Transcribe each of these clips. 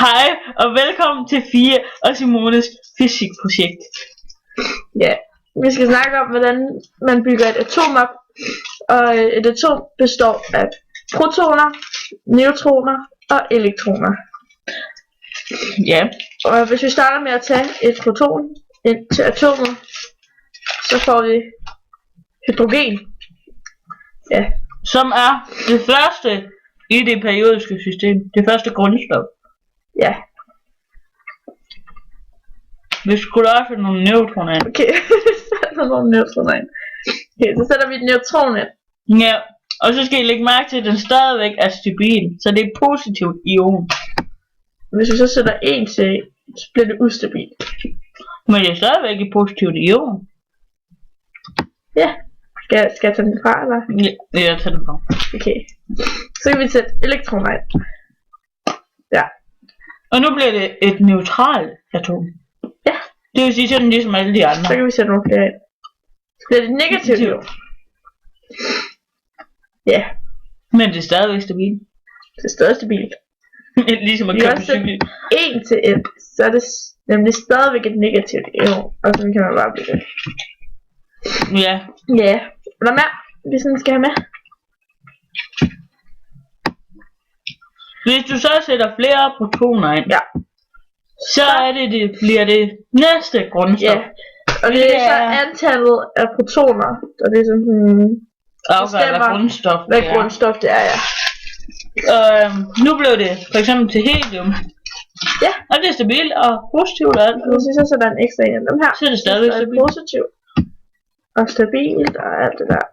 Hej og velkommen til Fie og Simones fysikprojekt. Ja, vi skal snakke om, hvordan man bygger et atom op. Og et atom består af protoner, neutroner og elektroner. Ja, Og hvis vi starter med at tage et proton ind til atomet, så får vi hydrogen. Ja, som er det første i det periodiske system. Det første grundstof. ja, Vi skulle også have nogle neutroner ind. okay. Så er der nogle neutroner ind. Okay, så sætter vi et neutron ind. Ja, og så skal I lægge mærke til, at den stadigvæk er stabil. Så det er positivt ion. Hvis vi så sætter en til, så bliver det ustabilt. Men det er stadigvæk et positivt ion. Ja, skal jeg tage den fra, eller? Ja, jeg tager den fra. Okay. Så kan vi sætte elektroner ind. Ja. Og nu bliver det et neutralt atom. Ja. Det vil sige sådan ligesom alle de andre. Så kan vi sætte nogle flere ind. Så bliver det negativt ion. Ja, Men det er stadigvæk stabilt. det er stadig stabilt. Ligesom at Vi køre kan på også sætte cykel. en til et, så er det nemlig stadigvæk et negativt ion. Og sådan kan man bare blive det. Ja. Ja, er der mere, vi sådan skal have med? Hvis du så sætter flere protoner ind, Ja. så er det bliver det næste grundstof. Ja, og det er så antallet af protoner, der er ligesom Afgør, hvad grundstof hvad det er. grundstof det er, ja. Nu blev det for eksempel til helium. Ja. Og det er stabilt og positivt og alt. Og hvis vi så sætter en ekstra ind af dem her, Så er det stadigvæk så er det stabilt. positivt og stabilt og alt det der.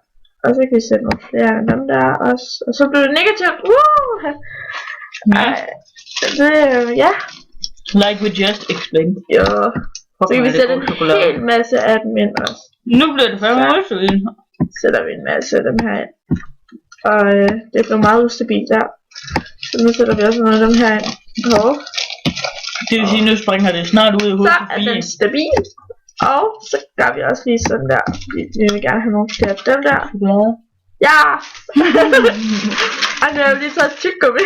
Og så kan vi sætte nogle flere af dem der også. Og så bliver det negativt. Ja. Det, ja. Like we just explained. Jo. Så kan vi sætte en hel masse af dem ind også. Nu bliver det fandme ustabilt. Sætter vi en masse af dem her ind. Og det blev meget ustabilt der. Så nu sætter vi også nogle af dem her ind. Det vil sige, nu springer det snart ud i hovedet Så på er Fie. den stabil. Og så gør vi også lige sådan der. Vi vil gerne have nogle flere af dem der. Ja! Ej, nu har jeg lige taget et tyggegummi.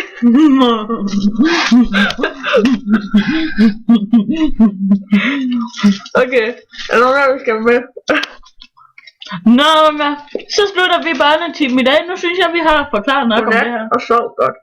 Okay, er der nogen der, vi skal med? Nå, men så slutter vi barnetimen i dag. Nu synes jeg, vi har forklaret nok om det her. Og sov godt.